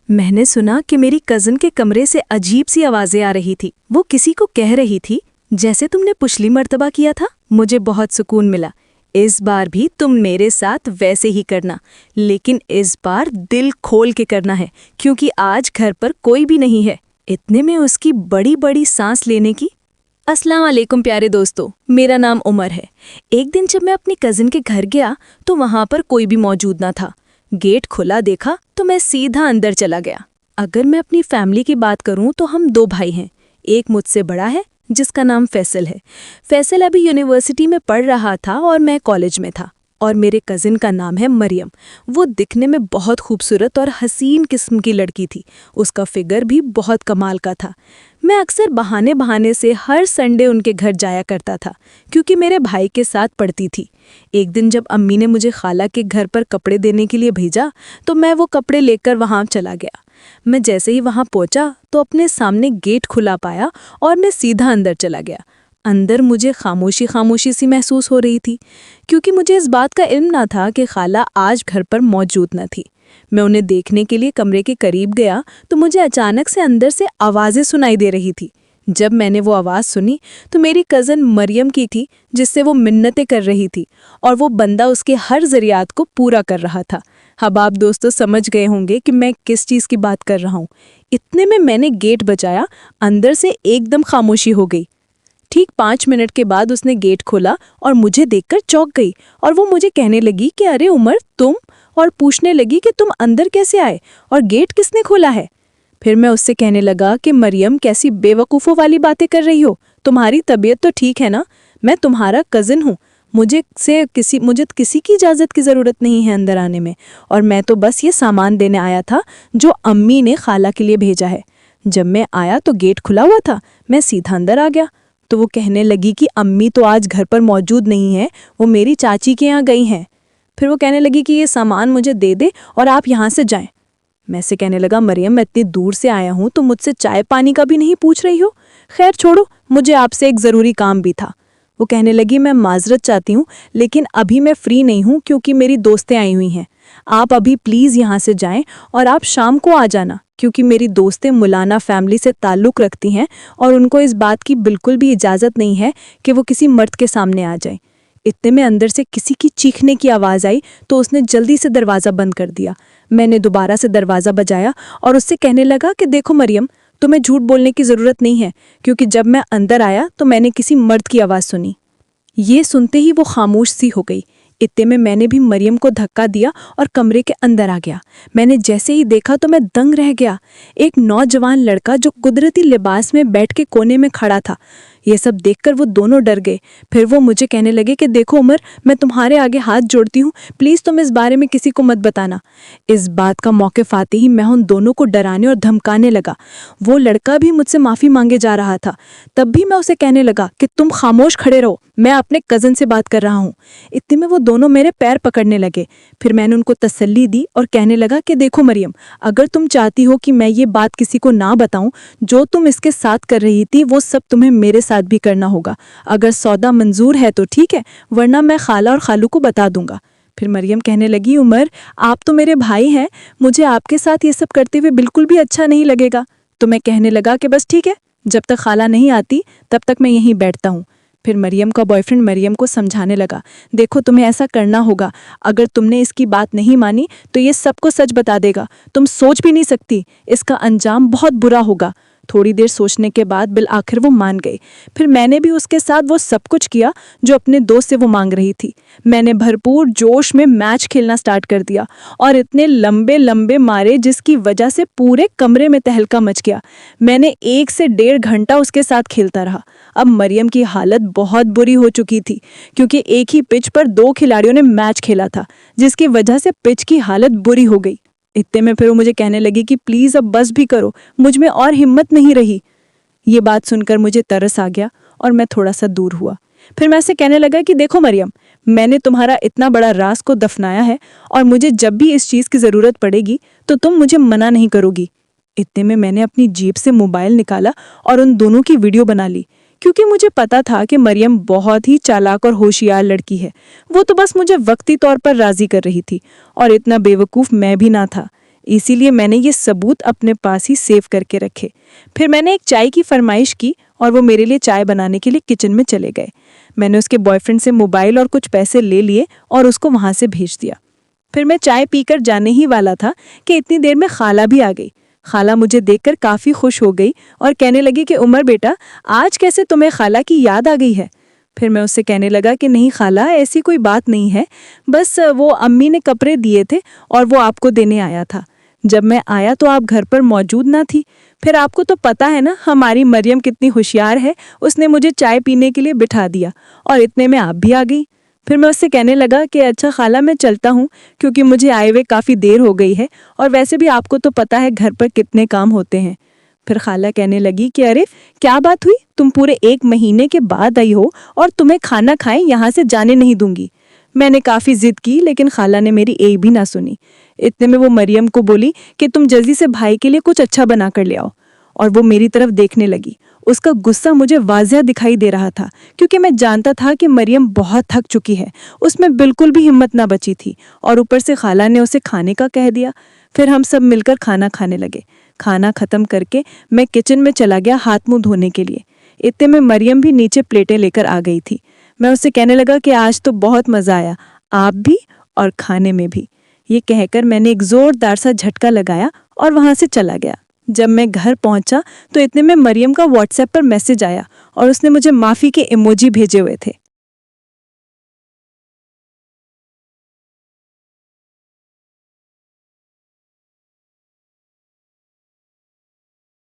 میں نے سنا کہ میری کزن کے کمرے سے عجیب سی آوازیں آ رہی تھی۔ وہ کسی کو کہہ رہی تھی جیسے تم نے پچھلی مرتبہ کیا تھا۔ مجھے بہت سکون ملا۔ اس بار بھی تم میرے ساتھ ویسے ہی کرنا، لیکن اس بار دل کھول کے کرنا ہے کیونکہ آج گھر پر کوئی بھی نہیں ہے۔ اتنے میں اس کی بڑی بڑی سانس لینے کی۔ السلام علیکم پیارے دوستو، میرا نام عمر ہے۔ ایک دن جب میں اپنی کزن کے گھر گیا تو وہاں پر کوئی بھی موجود نہ تھا۔ گیٹ کھلا دیکھا تو میں سیدھا اندر چلا گیا۔ اگر میں اپنی فیملی کی بات کروں تو ہم 2 بھائی ہیں۔ ایک مجھ سے بڑا ہے جس کا نام فیصل ہے۔ فیصل ابھی یونیورسٹی میں پڑھ رہا تھا اور میں کالج میں تھا۔ اور میرے کزن کا نام ہے مریم۔ وہ دکھنے میں بہت خوبصورت اور حسین قسم کی لڑکی تھی۔ اس کا فگر بھی بہت کمال کا تھا۔ میں اکثر بہانے سے ہر سنڈے ان کے گھر جایا کرتا تھا کیونکہ میرے بھائی کے ساتھ پڑھتی تھی۔ ایک دن جب امی نے مجھے خالہ کے گھر پر کپڑے دینے کے لیے بھیجا تو میں وہ کپڑے لے کر وہاں چلا گیا۔ میں جیسے ہی وہاں پہنچا تو اپنے سامنے گیٹ کھلا پایا اور میں سیدھا اندر چلا گیا۔ اندر مجھے خاموشی سی محسوس ہو رہی تھی کیونکہ مجھے اس بات کا علم نہ تھا کہ خالہ آج گھر پر موجود نہ تھی۔ میں انہیں دیکھنے کے لیے کمرے کے قریب گیا تو مجھے اچانک سے اندر سے آوازیں سنائی دے رہی تھی۔ جب میں نے وہ آواز سنی تو میری کزن مریم کی تھی جس سے وہ منتیں کر رہی تھی اور وہ بندہ اس کے ہر ضروریات کو پورا کر رہا تھا۔ اب آپ دوستو سمجھ گئے ہوں گے کہ میں کس چیز کی بات کر رہا ہوں۔ اتنے میں نے گیٹ بجایا، اندر سے ایک دم خاموشی ہو گئی۔ ٹھیک 5 منٹ کے بعد اس نے گیٹ کھولا اور مجھے دیکھ کر چونک گئی اور وہ مجھے کہنے لگی کہ ارے عمر تم، اور پوچھنے لگی کہ تم اندر کیسے آئے اور گیٹ کس نے کھولا ہے۔ پھر میں اس سے کہنے لگا کہ مریم کیسی بے وقوفوں والی باتیں کر رہی ہو، تمہاری طبیعت تو ٹھیک ہے نا؟ میں تمہارا کزن ہوں، مجھے کسی کی اجازت کی ضرورت نہیں ہے اندر آنے میں، اور میں تو بس یہ سامان دینے آیا تھا جو امی نے خالہ کے لیے بھیجا ہے۔ جب میں آیا تو گیٹ کھلا ہوا تھا، میں سیدھا اندر آ گیا تو وہ کہنے لگی کہ امی تو آج گھر پر موجود نہیں ہے، وہ میری چاچی کے یہاں گئی ہیں۔ پھر وہ کہنے لگی کہ یہ سامان مجھے دے دے اور آپ یہاں سے جائیں۔ میں سے کہنے لگا مریم میں اتنی دور سے آیا ہوں تو مجھ سے چائے پانی کا بھی نہیں پوچھ رہی ہو؟ خیر چھوڑو، مجھے آپ سے ایک ضروری کام بھی تھا۔ وہ کہنے لگی میں معذرت چاہتی ہوں لیکن ابھی میں فری نہیں ہوں کیونکہ میری دوستیں آئی ہوئی ہیں۔ آپ ابھی پلیز یہاں سے جائیں اور آپ شام کو آ جانا کیونکہ میری دوستیں مولانا فیملی سے تعلق رکھتی ہیں اور ان کو اس بات کی بالکل بھی اجازت نہیں ہے کہ وہ کسی مرد کے سامنے آ جائیں۔ اتنے میں اندر سے کسی کی چیخنے کی آواز آئی تو اس نے جلدی سے دروازہ بند کر دیا۔ میں نے دوبارہ سے دروازہ بجایا اور اس سے کہنے لگا کہ دیکھو مریم، تمہیں جھوٹ بولنے کی ضرورت نہیں ہے کیونکہ جب میں اندر آیا تو میں نے کسی مرد کی آواز سنی۔ یہ سنتے ہی وہ خاموش سی ہو گئی۔ اتنے میں نے بھی مریم کو دھکا دیا اور کمرے کے اندر آ گیا۔ میں نے جیسے ہی دیکھا تو میں دنگ رہ گیا۔ ایک نوجوان لڑکا جو قدرتی لباس میں بیٹھ کے کونے میں کھڑا تھا۔ یہ سب دیکھ کر وہ دونوں ڈر گئے۔ پھر وہ مجھے کہنے لگے کہ دیکھو عمر، میں تمہارے آگے ہاتھ جوڑتی ہوں، پلیز تم اس بارے میں کسی کو مت بتانا۔ اس بات کا موقف آتے ہی میں ان دونوں کو ڈرانے اور دھمکانے لگا۔ وہ لڑکا بھی مجھ سے معافی مانگے جا رہا تھا، تب بھی میں اسے کہنے لگا کہ تم خاموش کھڑے رہو، میں اپنے کزن سے بات کر رہا ہوں۔ اتنے میں وہ دونوں میرے پیر پکڑنے لگے۔ پھر میں نے ان کو تسلی دی اور کہنے لگا کہ دیکھو مریم، اگر تم چاہتی ہو کہ میں یہ بات کسی کو نہ بتاؤں، جو تم اس کے ساتھ کر رہی تھی وہ سب تمہیں میرے ساتھ بھی کرنا ہوگا۔ اگر سودا منظور ہے تو ٹھیک ہے، ورنہ میں خالہ اور خالو کو بتا دوں گا۔ پھر مریم کہنے لگی عمر، آپ تو میرے بھائی ہیں، مجھے آپ کے ساتھ یہ سب کرتے ہوئے بالکل بھی اچھا نہیں لگے گا۔ تو میں کہنے لگا کہ بس ٹھیک ہے، جب تک خالہ نہیں آتی تب تک میں یہیں بیٹھتا ہوں۔ پھر مریم کا بوائے فرینڈ مریم کو سمجھانے لگا، دیکھو تمہیں ایسا کرنا ہوگا، اگر تم نے اس کی بات نہیں مانی تو یہ سب کو سچ بتا دے گا، تم سوچ بھی نہیں سکتی، اس کا انجام بہت برا ہوگا۔ تھوڑی دیر سوچنے کے بعد بالآخر وہ مان گئی۔ پھر میں نے بھی اس کے ساتھ وہ سب کچھ کیا جو اپنے دوست سے وہ مانگ رہی تھی۔ میں نے بھرپور جوش میں میچ کھیلنا سٹارٹ کر دیا اور اتنے لمبے مارے جس کی وجہ سے پورے کمرے میں تہلکہ مچ گیا۔ میں نے 1 سے 1.5 گھنٹہ اس کے ساتھ کھیلتا رہا۔ اب مریم کی حالت بہت بری ہو چکی تھی کیونکہ ایک ہی پچ پر 2 کھلاڑیوں نے میچ کھیلا تھا جس کی وجہ سے پچ کی حالت بری ہو گئی۔ اتنے میں پھر وہ مجھے کہنے لگی کہ پلیز اب بس بھی کرو، مجھ میں اور ہمت نہیں رہی۔ یہ بات سن کر مجھے ترس آ گیا اور میں تھوڑا سا دور ہوا۔ پھر میں اسے کہنے لگا کہ دیکھو مریم، میں نے تمہارا اتنا بڑا راز کو دفنایا ہے اور مجھے جب بھی اس چیز کی ضرورت پڑے گی تو تم مجھے منع نہیں کرو گی۔ اتنے میں نے اپنی جیب سے موبائل نکالا اور ان دونوں کی ویڈیو بنا لی کیونکہ مجھے پتا تھا کہ مریم بہت ہی چالاک اور ہوشیار لڑکی ہے۔ وہ تو بس مجھے وقتی طور پر راضی کر رہی تھی اور اتنا بے وقوف میں بھی نہ تھا۔ اسی لیے میں نے یہ ثبوت اپنے پاس ہی سیو کر کے رکھے۔ پھر میں نے ایک چائے کی فرمائش کی اور وہ میرے لیے چائے بنانے کے لیے کچن میں چلے گئے۔ میں نے اس کے بوائے فرینڈ سے موبائل اور کچھ پیسے لے لیے اور اس کو وہاں سے بھیج دیا۔ پھر میں چائے پی کر جانے ہی والا تھا کہ اتنی دیر میں خالہ بھی آ گئی۔ خالہ مجھے دیکھ کر کافی خوش ہو گئی اور کہنے لگی کہ عمر بیٹا، آج کیسے تمہیں خالہ کی یاد آ گئی ہے؟ پھر میں اس سے کہنے لگا کہ نہیں خالہ، ایسی کوئی بات نہیں ہے، بس وہ امی نے کپڑے دیے تھے اور وہ آپ کو دینے آیا تھا۔ جب میں آیا تو آپ گھر پر موجود نہ تھی۔ پھر آپ کو تو پتہ ہے نا ہماری مریم کتنی ہوشیار ہے، اس نے مجھے چائے پینے کے لیے بٹھا دیا اور اتنے میں آپ بھی آ گئی۔ پھر میں اس سے کہنے لگا کہ اچھا خالہ میں چلتا ہوں کیونکہ مجھے آئے ہوئے کافی دیر ہو گئی ہے اور ویسے بھی آپ کو تو پتہ ہے گھر پر کتنے کام ہوتے ہیں۔ پھر خالہ کہنے لگی کہ ارے کیا بات ہوئی، تم پورے 1 مہینے کے بعد آئی ہو اور تمہیں کھانا کھائیں یہاں سے جانے نہیں دوں گی۔ میں نے کافی ضد کی لیکن خالہ نے میری ایک بھی نہ سنی۔ اتنے میں وہ مریم کو بولی کہ تم جلدی سے بھائی کے لیے کچھ اچھا بنا کر لے آؤ، اور وہ میری طرف دیکھنے لگی۔ اس کا غصہ مجھے واضح دکھائی دے رہا تھا کیونکہ میں جانتا تھا کہ مریم بہت تھک چکی ہے، اس میں بالکل بھی ہمت نہ بچی تھی، اور اوپر سے خالہ نے اسے کھانے کا کہہ دیا۔ پھر ہم سب مل کر کھانا کھانے لگے۔ کھانا ختم کر کے میں کچن میں چلا گیا ہاتھ منہ دھونے کے لیے۔ اتنے میں مریم بھی نیچے پلیٹیں لے کر آ گئی تھی۔ میں اس سے کہنے لگا کہ آج تو بہت مزہ آیا، آپ بھی اور کھانے میں بھی۔ یہ کہہ کر میں نے ایک زوردار سا جھٹکا لگایا اور وہاں سے چلا گیا۔ جب میں گھر پہنچا تو اتنے میں مریم کا واٹس ایپ پر میسج آیا اور اس نے مجھے معافی کے ایموجی بھیجے ہوئے تھے۔